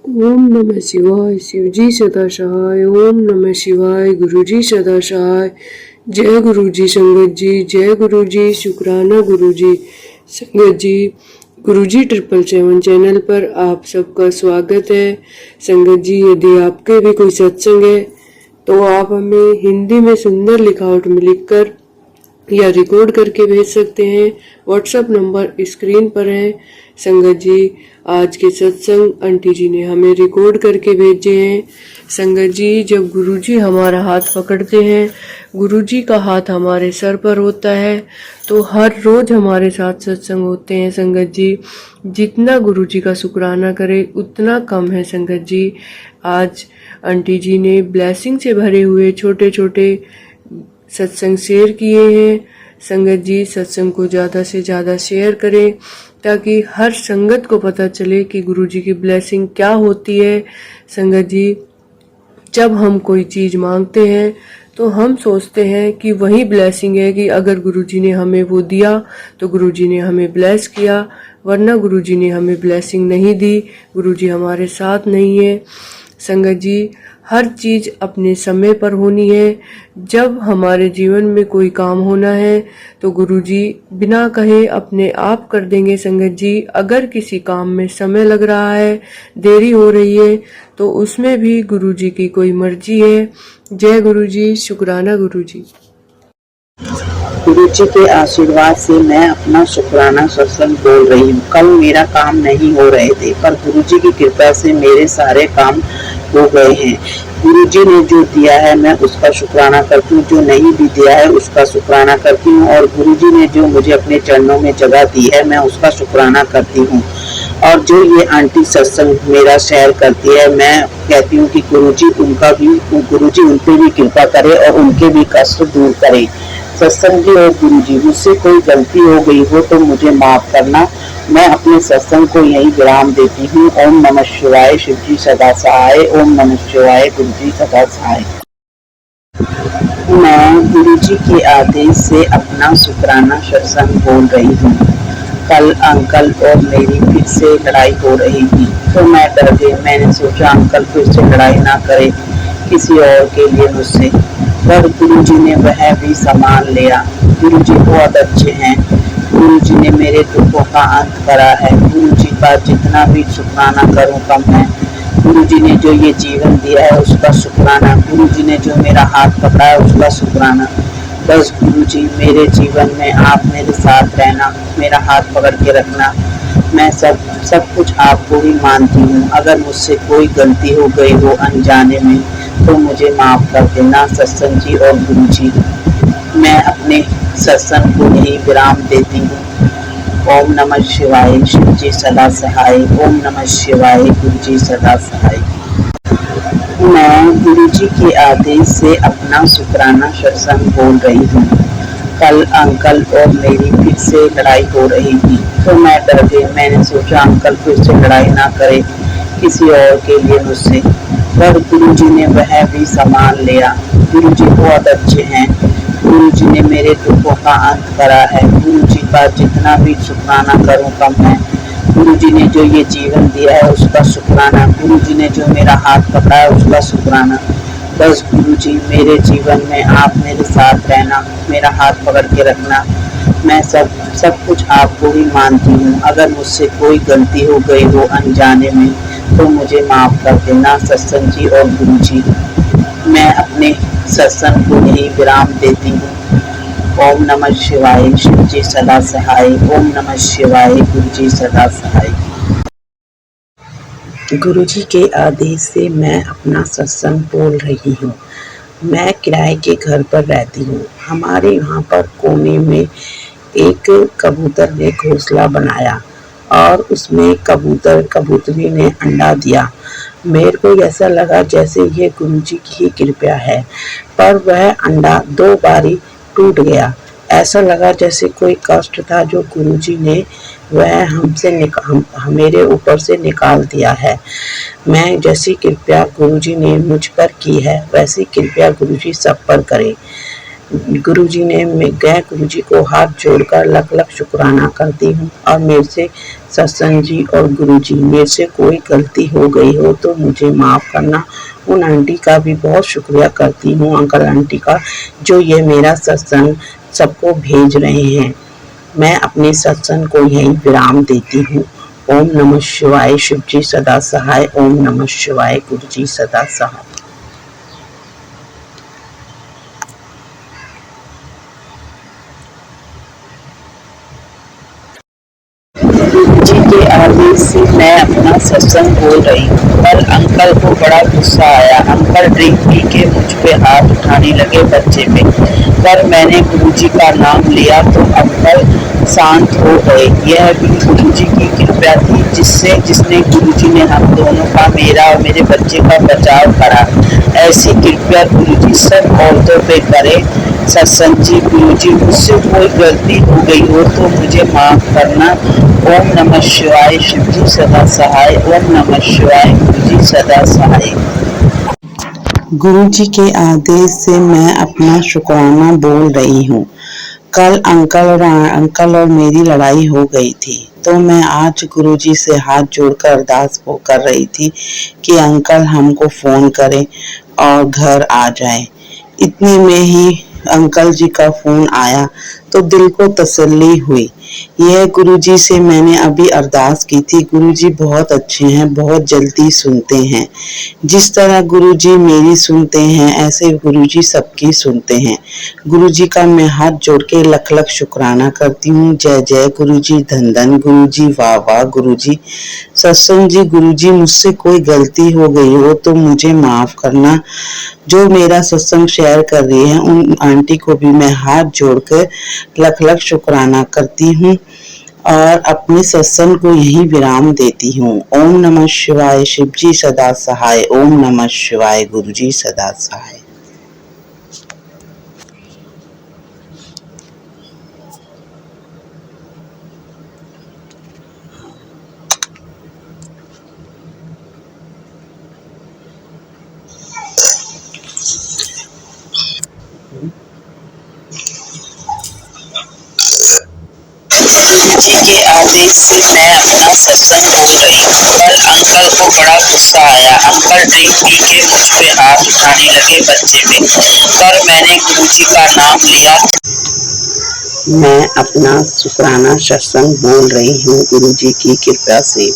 ओम नमः शिवाय। शिवजी सदा सहाय। ओम नमः शिवाय। गुरुजी सदा सहाय। जय गुरुजी संगत जी। जय गुरुजी। शुक्राना गुरुजी। संगत जी, गुरुजी 777 चैनल पर आप सबका स्वागत है। संगत जी, यदि आपके भी कोई सत्संग है तो आप हमें हिंदी में सुंदर लिखावट में लिखकर या रिकॉर्ड करके भेज सकते हैं। व्हाट्सएप नंबर स्क्रीन पर है। संगत जी, आज के सत्संग आंटी जी ने हमें रिकॉर्ड करके भेजे हैं। संगत जी, जब गुरुजी हमारा हाथ पकड़ते हैं, गुरुजी का हाथ हमारे सर पर होता है, तो हर रोज हमारे साथ सत्संग होते हैं। संगत जी, जितना गुरुजी का शुक्राना करे उतना कम है। संगत जी, आज आंटी जी ने ब्लेसिंग से भरे हुए छोटे छोटे सत्संग शेयर किए हैं। संगत जी, सत्संग को ज़्यादा से ज़्यादा शेयर करें ताकि हर संगत को पता चले कि गुरुजी की ब्लेसिंग क्या होती है। संगत जी, जब हम कोई चीज़ मांगते हैं तो हम सोचते हैं कि वही ब्लेसिंग है कि अगर गुरुजी ने हमें वो दिया तो गुरुजी ने हमें ब्लेस किया, वरना गुरुजी ने हमें ब्लेसिंग नहीं दी, गुरुजी हमारे साथ नहीं है। संगत जी, हर चीज़ अपने समय पर होनी है। जब हमारे जीवन में कोई काम होना है तो गुरुजी बिना कहे अपने आप कर देंगे। संगत जी, अगर किसी काम में समय लग रहा है, देरी हो रही है, तो उसमें भी गुरुजी की कोई मर्जी है। जय गुरुजी। शुक्राना गुरुजी। गुरुजी के आशीर्वाद से मैं अपना शुक्राना सत्संग बोल रही हूँ। कल मेरा काम नहीं हो रहे थे, पर गुरुजी की कृपा से मेरे सारे काम हो गए हैं। गुरुजी ने जो दिया है मैं उसका शुक्राना करती हूँ, जो नहीं भी दिया है उसका शुक्राना करती हूँ, और गुरुजी ने जो मुझे अपने चरणों में जगह दी है मैं उसका शुक्राना करती हूँ। और जो ये आंटी सत्संग मेरा शेयर करती है, मैं कहती हूँ कि गुरुजी उन पे भी कृपा करे और उनके भी कष्ट दूर करे। सत्संगी और गुरुजी, मुझसे कोई गलती हो गई हो तो मुझे माफ करना। मैं अपने सत्संग को यही विराम देती हूँ। ओम नमः शिवाय। शिवजी सदा सहाय। ओम नमः शिवाय। गुरुजी सदा सहाय। मैं गुरुजी के आदेश से अपना शुक्राना सत्संग बोल रही हूँ। कल अंकल और मेरी फिर से लड़ाई हो रही थी, तो मैं डर गई। मैंने सोचा अंकल फिर से लड़ाई ना करे किसी और के लिए मुझसे, पर गुरुजी ने वह भी संभाल लिया। गुरुजी बहुत अच्छे हैं। गुरुजी ने मेरे दुखों का अंत करा है। गुरुजी का जितना भी शुक्राना करूं कम है। गुरुजी ने जो ये जीवन दिया है उसका शुक्राना। गुरुजी ने जो मेरा हाथ पकड़ा है उसका शुक्राना। बस गुरुजी, मेरे जीवन में आप मेरे साथ रहना, मेरा हाथ पकड़ के रखना। मैं सब कुछ आपको ही मानती हूँ। अगर मुझसे कोई गलती हो गई हो अनजाने में तो मुझे माफ कर देना सत्संग जी और गुरुजी। मैं अपने सत्संग को यही विराम देती हूँ। ओम नमः शिवाय। शिवजी सदा सहाय। ओम नमः शिवाय। गुरुजी सदा सहाय। मैं गुरुजी के आदेश से अपना शुक्राना सत्संग बोल रही हूँ। कल अंकल और मेरी फिर से लड़ाई हो रही थी, तो मैं डर गई। मैंने सोचा अंकल फिर से लड़ाई ना करे किसी और के लिए मुझसे, पर गुरुजी ने वह भी संभाल लिया। गुरुजी बहुत अच्छे हैं। गुरुजी ने मेरे दुखों का अंत करा है। गुरुजी का जितना भी शुक्राना करूं कम है। गुरुजी ने जो ये जीवन दिया है उसका शुक्राना। गुरुजी ने जो मेरा हाथ पकड़ा है उसका शुक्राना। बस गुरुजी, मेरे जीवन में आप मेरे साथ रहना, मेरा हाथ पकड़ के रखना। मैं सब कुछ आपको ही मानती हूँ। अगर मुझसे कोई गलती हो गई हो अनजाने में तो मुझे माफ कर देना सत्संग जी और गुरुजी। मैं अपने सत्संग को यही विराम देती हूँ। ओम नमः शिवाय। शिवजी सदा सहाय। ओम नमः शिवाय। गुरुजी सदा सहाय। गुरुजी के आदेश से मैं अपना सत्संग बोल रही हूँ। मैं किराए के घर पर रहती हूँ। हमारे यहाँ पर कोने में एक कबूतर ने घोंसला बनाया और उसमें कबूतरी ने अंडा दिया। मेरे को ऐसा लगा जैसे ये गुरुजी की ही कृपा है, पर वह अंडा 2 बारी टूट गया। ऐसा लगा जैसे कोई कष्ट था जो गुरुजी ने वह मेरे ऊपर से निकाल दिया है। मैं जैसी कृपा गुरुजी ने मुझ पर की है वैसी कृपा गुरुजी सब पर करे। गुरुजी ने मैं गुरुजी को हाथ जोड़कर लख लख शुक्राना करती हूँ और मेरे से सत्संग जी और गुरुजी मेरे से कोई गलती हो गई हो तो मुझे माफ़ करना। उन आंटी का भी बहुत शुक्रिया करती हूँ, अंकल आंटी का, जो ये मेरा सत्संग सबको भेज रहे हैं। मैं अपने सत्संग को यहीं विराम देती हूँ। ओम नमः शिवाय, शिव जी सदा सहाय। ओम नमः शिवाय, गुरु जी सदा सहाय। जी के आदेश से मैं अपना सत्संग बोल रही हूँ। कल अंकल को बड़ा गुस्सा आया। अंकल ड्रिंक पी के मुझ पे हाथ उठाने लगे बच्चे पे, पर मैंने गुरुजी का नाम लिया तो अंकल शांत हो गए। यह भी गुरुजी की कृपा थी जिसने गुरुजी ने हम दोनों का, मेरा और मेरे बच्चे का बचाव करा। ऐसी कृपया गुरुजी सब औरतों पे करे। सत्संग जी, गुरुजी मुझसे कोई गलती हो गई हो तो मुझे माफ करना। ओम नमः शिवाय, शिव जी सदा सहाय। ओम नमः शिवाय, गुरु जी सदा सहाय। गुरु जी के आदेश से मैं अपना शुक्राना बोल रही हूँ। कल अंकल और मेरी लड़ाई हो गई थी तो मैं आज गुरुजी से हाथ जोड़कर अरदास कर रही थी कि अंकल हमको फोन करें और घर आ जाए। इतने में ही अंकल जी का फोन आया तो दिल को तसल्ली हुई। यह गुरुजी से मैंने अभी अरदास की थी। गुरुजी बहुत अच्छे हैं, बहुत जल्दी सुनते हैं। जिस तरह गुरुजी मेरी सुनते हैं ऐसे गुरुजी सबकी सुनते हैं। गुरुजी का मैं हाथ जोड़ के लख लख शुक्राना करती हूँ। जय जय गुरुजी, धन धन गुरुजी, वाह वाह गुरुजी। सत्संग जी, गुरुजी मुझसे कोई गलती हो गई हो तो मुझे माफ करना। जो मेरा सत्संग शेयर कर रही है उन आंटी को भी मैं हाथ जोड़कर लख लख शुक्राना करती हूँ और अपने सत्संग को यहीं विराम देती हूँ। ओम नमः शिवाय, शिव जी सदा सहाय। ओम नमः शिवाय, गुरु जी सदा सहाय। जी के आदेश से मैं अपना सत्संग बोल रही हूँ। कल अंकल को बड़ा गुस्सा आया। अंकल ड्रिंक पी के मुझ पे हाथ उठाने लगे बच्चे पे, पर मैंने गुरुजी का नाम लिया। मैं अपना शुक्राना सत्संग बोल रही हूँ गुरुजी की कृपा से।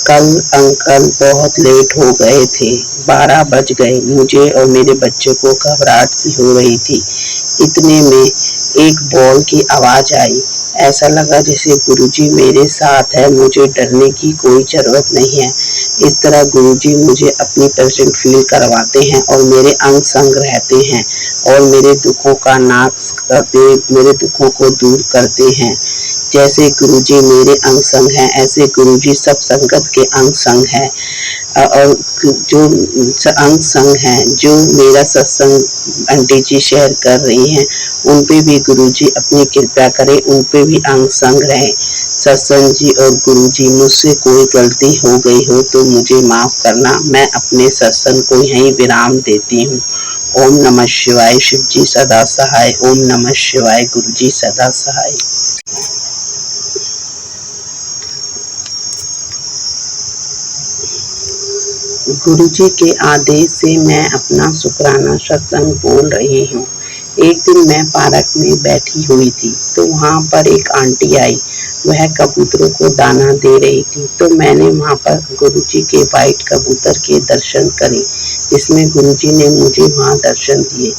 कल अंकल बहुत लेट हो गए थे, 12 बज गए। मुझे और मेरे बच्चे को घबराहट सी हो रही थी। इतने में एक बॉल की आवाज आई। ऐसा लगा जैसे गुरुजी मेरे साथ है, मुझे डरने की कोई जरूरत नहीं है। इस तरह गुरुजी मुझे अपनी प्रेजेंट फील करवाते हैं और मेरे अंग संग रहते हैं और मेरे दुखों का नाश करते, मेरे दुखों को दूर करते हैं। जैसे गुरुजी मेरे अंग संग हैं ऐसे गुरुजी सब संगत के अंग संग हैं और जो अंग संग हैं, जो मेरा सत्संग आंटी जी शेयर कर रही हैं, उन पे भी गुरुजी अपनी कृपा करें, उन पे भी अंग संग रहे। सत्संग जी और गुरुजी मुझसे कोई गलती हो गई हो तो मुझे माफ करना। मैं अपने सत्संग को यहीं विराम देती हूँ। ओम नमः शिवाय, शिव जी सदा सहाय। ओम नमः शिवाय, गुरु जी सदा सहाय। गुरुजी के आदेश से मैं अपना शुक्राना सत्संग बोल रही हूँ। एक दिन मैं पार्क में बैठी हुई थी तो वहाँ पर एक आंटी आई। वह कबूतरों को दाना दे रही थी तो मैंने वहाँ पर गुरुजी के वाइट कबूतर के दर्शन करे, जिसमें गुरुजी ने मुझे वहाँ दर्शन दिए।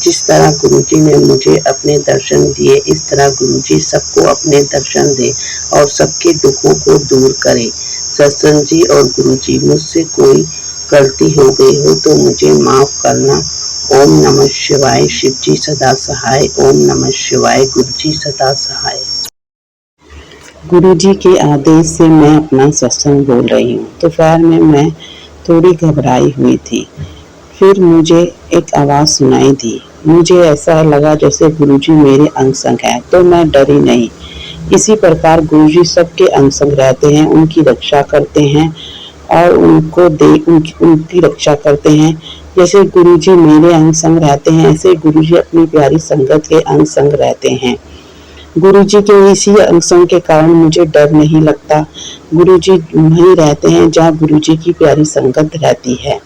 जिस तरह गुरुजी ने मुझे अपने दर्शन दिए, इस तरह गुरुजी सबको अपने दर्शन दे और सबके दुखों को दूर करे। सत्संग जी और गुरुजी मुझसे कोई गलती हो गई हो तो मुझे माफ करना। ओम नमः शिवाय, शिव जी सदा सहाय। ओम नमः शिवाय, गुरु जी सदा सहाय। गुरु जी के आदेश से मैं अपना सत्संग बोल रही हूँ। दोपहर में मैं थोड़ी घबराई हुई थी। फिर मुझे एक आवाज़ सुनाई दी। मुझे ऐसा लगा जैसे गुरुजी मेरे अंग संग है, तो मैं डरी नहीं। इसी प्रकार गुरुजी सबके अंग संग रहते हैं, उनकी रक्षा करते हैं और उनकी रक्षा करते हैं। जैसे गुरुजी मेरे अंग संग रहते हैं, ऐसे गुरुजी अपनी प्यारी संगत के अंग संग रहते हैं। गुरुजी के इसी अंग संग के कारण मुझे डर नहीं लगता। गुरुजी वहीं रहते हैं जहाँ गुरुजी की प्यारी संगत रहती है।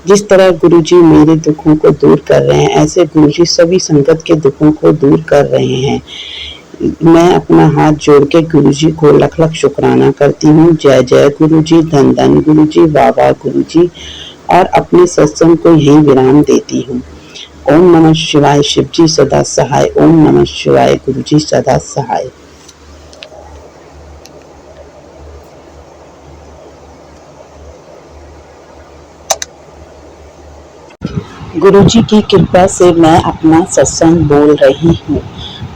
जिस तरह गुरुजी मेरे दुखों को दूर कर रहे हैं, ऐसे गुरुजी सभी संगत के दुखों को दूर कर रहे हैं। मैं अपना हाथ जोड़ के गुरुजी को लख लख शुक्राना करती हूँ। जय जय गुरुजी, धन धन गुरुजी, वाह वाह गुरुजी, और अपने सत्संग को यहीं विराम देती हूँ। ओम नमः शिवाय, शिवजी सदा सहाय। ओम नमः शिवाय, गुरुजी सदा सहाय। गुरुजी की कृपा से मैं अपना सत्संग बोल रही हूँ।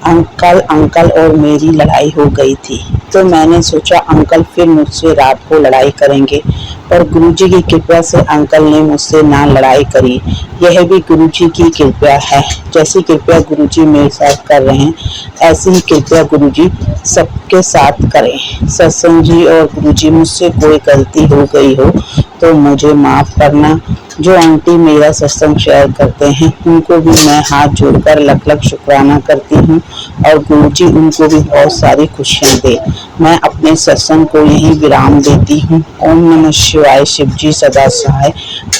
अंकल और मेरी लड़ाई हो गई थी, तो मैंने सोचा अंकल फिर मुझसे रात को लड़ाई करेंगे, पर गुरुजी की कृपा से अंकल ने मुझसे ना लड़ाई करी। यह भी गुरुजी की कृपा है। जैसी कृपा गुरुजी मेरे साथ कर रहे हैं, ऐसी ही कृपा गुरुजी सबके साथ करें। सत्संग जी और गुरुजी, मुझसे कोई गलती हो गई हो तो मुझे माफ करना। जो आंटी मेरा सत्संग शेयर करते हैं, उनको भी मैं हाथ जोड़कर लख लख शुक्राना करती हूँ, और गुरुजी उनको भी बहुत सारी खुशियाँ दे। मैं अपने सत्संग को यहीं विराम देती हूँ। ओम नमः शिवाय, शिवजी सदा सहाय।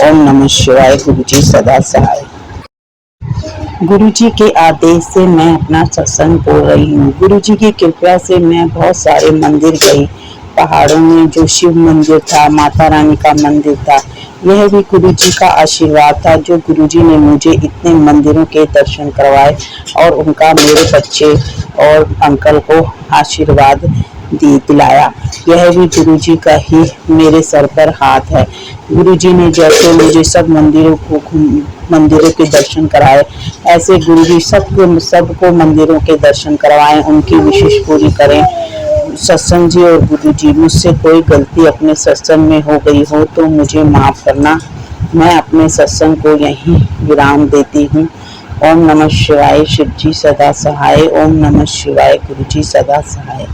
ओम नमः शिवाय, गुरुजी सदा सहाय। गुरुजी के आदेश से मैं अपना सत्संग बोल रही हूँ। गुरुजी की कृपा से मैं बहुत सारे मंदिर गई। पहाड़ों में जो शिव मंदिर था, माता रानी का मंदिर था, यह भी गुरुजी का आशीर्वाद था, जो गुरुजी ने मुझे इतने मंदिरों के दर्शन करवाए, और उनका मेरे बच्चे और अंकल को आशीर्वाद दिलाया। यह भी गुरुजी का ही मेरे सर पर हाथ है। गुरुजी ने जैसे मुझे सब मंदिरों के दर्शन कराए, ऐसे गुरुजी सबको मंदिरों के दर्शन करवाएं, उनकी विशेष पूरी करें। सत्संग जी और गुरुजी, मुझसे कोई गलती अपने सत्संग में हो गई हो तो मुझे माफ करना। मैं अपने सत्संग को यहीं विराम देती हूँ। ओम नमः शिवाय, शिवजी सदा सहाय। ओम नमः शिवाय, गुरुजी सदा सहाय।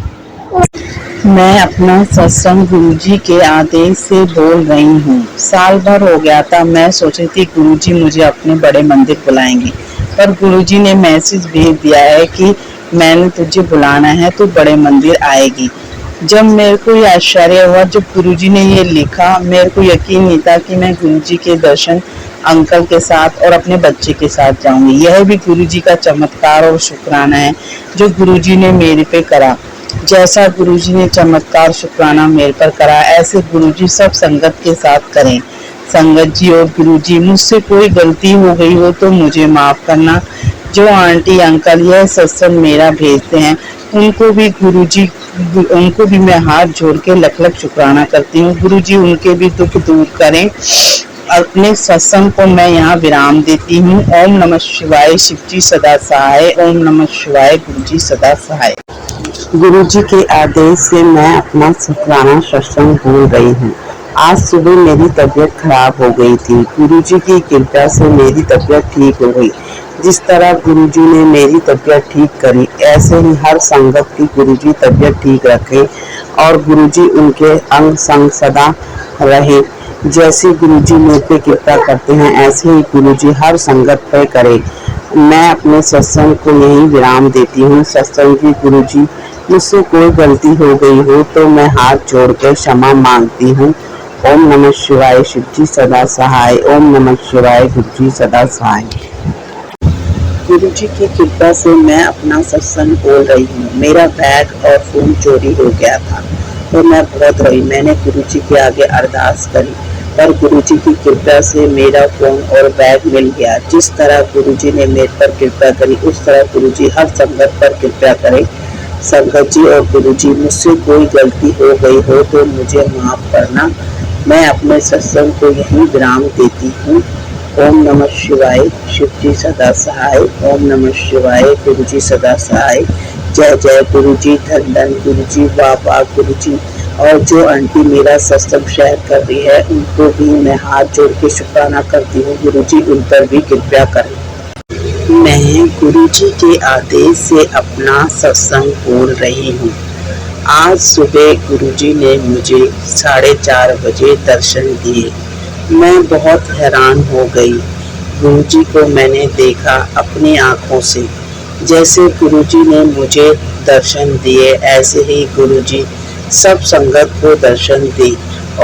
मैं अपना सत्संग गुरुजी के आदेश से बोल रही हूँ। साल भर हो गया था, मैं सोची थी गुरुजी मुझे अपने बड़े मंदिर बुलाएंगे, पर गुरुजी ने मैसेज भेज दिया है कि मैंने तुझे बुलाना है, तो बड़े मंदिर आएगी। जब मेरे को ये आश्चर्य हुआ, जब गुरुजी ने ये लिखा, मेरे को यकीन नहीं था कि मैं गुरुजी के दर्शन अंकल के साथ और अपने बच्चे के साथ जाऊंगी। यह भी गुरुजी का चमत्कार और शुक्राना है जो गुरुजी ने मेरे पे करा। जैसा गुरुजी ने चमत्कार शुक्राना मेरे पर करा, ऐसे गुरुजी सब संगत के साथ करें। संगत जी और गुरुजी, मुझसे कोई गलती हो गई हो तो मुझे माफ करना। जो आंटी अंकल यह सत्संग मेरा भेजते हैं, उनको भी मैं हाथ जोड़ के लख लख शुक्राना करती हूँ। गुरुजी उनके भी दुख दूर करें। अपने सत्संग को मैं यहाँ विराम देती हूँ। ओम नमः शिवाय, शिवजी सदा सहाय। ओम नमः शिवाय, गुरुजी सदा सहाय। गुरुजी के आदेश से मैं अपना शुक्राना सत्संग बोल रही हूँ। आज सुबह मेरी तबीयत खराब हो गई थी। गुरुजी की कृपा से मेरी तबीयत ठीक हो गई। जिस तरह गुरुजी ने मेरी तबीयत ठीक करी, ऐसे ही हर संगत की गुरुजी तबीयत ठीक रखे, और गुरुजी उनके अंग संग सदा रहे। जैसे गुरुजी मेरे पे कृपा करते हैं, ऐसे ही गुरुजी हर संगत पे करे। मैं अपने सत्संग को यहीं विराम देती हूँ। सत्संग जी गुरुजी, मुझसे कोई गलती हो गई हो तो मैं हाथ जोड़कर क्षमा मांगती हूँ। ओम नमः शिवाय, शिवजी सदा सहाय। ओम नमः शिवाय, गुरुजी सदा सहाय। गुरुजी की कृपा से मैं अपना सत्संग बोल रही हूँ। मेरा बैग और फोन चोरी हो गया था, तो मैं बहुत रोई। मैंने गुरुजी के आगे अरदास करी, पर गुरुजी की कृपा से मेरा फोन और बैग मिल गया। जिस तरह गुरुजी ने मेरे पर कृपा करी, उस तरह गुरुजी हर संगत पर कृपा करे। संगत जी और गुरुजी, मुझसे कोई गलती हो गई हो तो मुझे माफ करना। मैं अपने सत्संग को यहीं विराम देती हूँ। ओम नमः शिवाय, शिवजी सदा सहाय। ओम नमः शिवाय, गुरुजी सदा सहाय। जय जय गुरुजी, धन धन गुरुजी, वाह वाह गुरुजी। और जो आंटी मेरा सत्संग शेयर कर रही है, उनको भी मैं हाथ जोड़ के शुक्राना करती हूँ। गुरुजी उन पर भी कृपा करें। मैं गुरुजी के आदेश से अपना सत्संग बोल रही हूँ। आज सुबह गुरुजी ने मुझे 4:30 बजे दर्शन दिए। मैं बहुत हैरान हो गई। गुरुजी को मैंने देखा अपनी आंखों से। जैसे गुरुजी ने मुझे दर्शन दिए, ऐसे ही गुरुजी सब संगत को दर्शन दे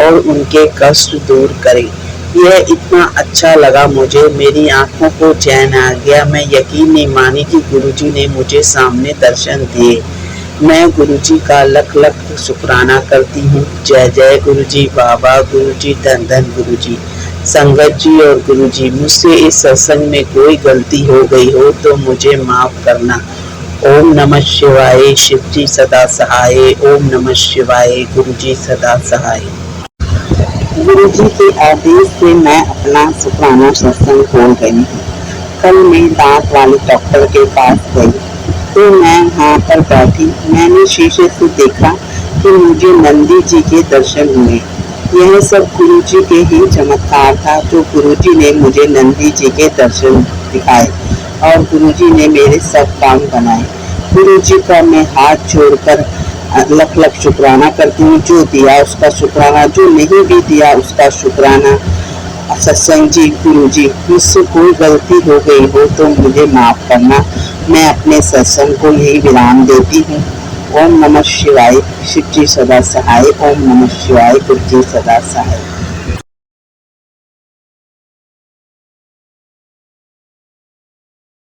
और उनके कष्ट दूर करे। यह इतना अच्छा लगा मुझे, मेरी आंखों को चैन आ गया। मैं यकीन नहीं मानी कि गुरुजी ने मुझे सामने दर्शन दिए। मैं गुरुजी का लख लख शुक्राना करती हूँ। जय जय गुरुजी, बाबा गुरुजी, धन धन गुरुजी। संगत जी और गुरुजी, मुझसे इस सत्संग में कोई गलती हो गई हो तो मुझे माफ करना। ओम नमः शिवाय, शिव जी सदा सहाय। ओम नमः शिवाय, गुरुजी सदा सहाय। गुरुजी के आदेश से मैं अपना शुक्राना सत्संग खोल गई हूँ। कल मैं दांत वाले डॉक्टर के पास गई तो मैं वहाँ पर बैठी। मैंने शीशे से देखा कि मुझे नंदी जी के दर्शन हुए। यह सब गुरुजी के ही चमत्कार था, जो गुरुजी ने मुझे नंदी जी के दर्शन दिखाए और गुरुजी ने मेरे सब काम बनाए। गुरुजी का मैं हाथ जोड़कर लख लख शुक्राना करती हूँ। जो दिया उसका शुक्राना, जो नहीं भी दिया उसका शुक्राना। सत्संग जी, गुरुजी, मुझसे कोई गलती हो गई हो तो मुझे माफ करना। मैं अपने सत्संग को यही विराम देती हूँ। ओम नमः शिवाय, शिव जी सदा सहाय। ओम नमः शिवाय, गुरु जी सदा सहाय।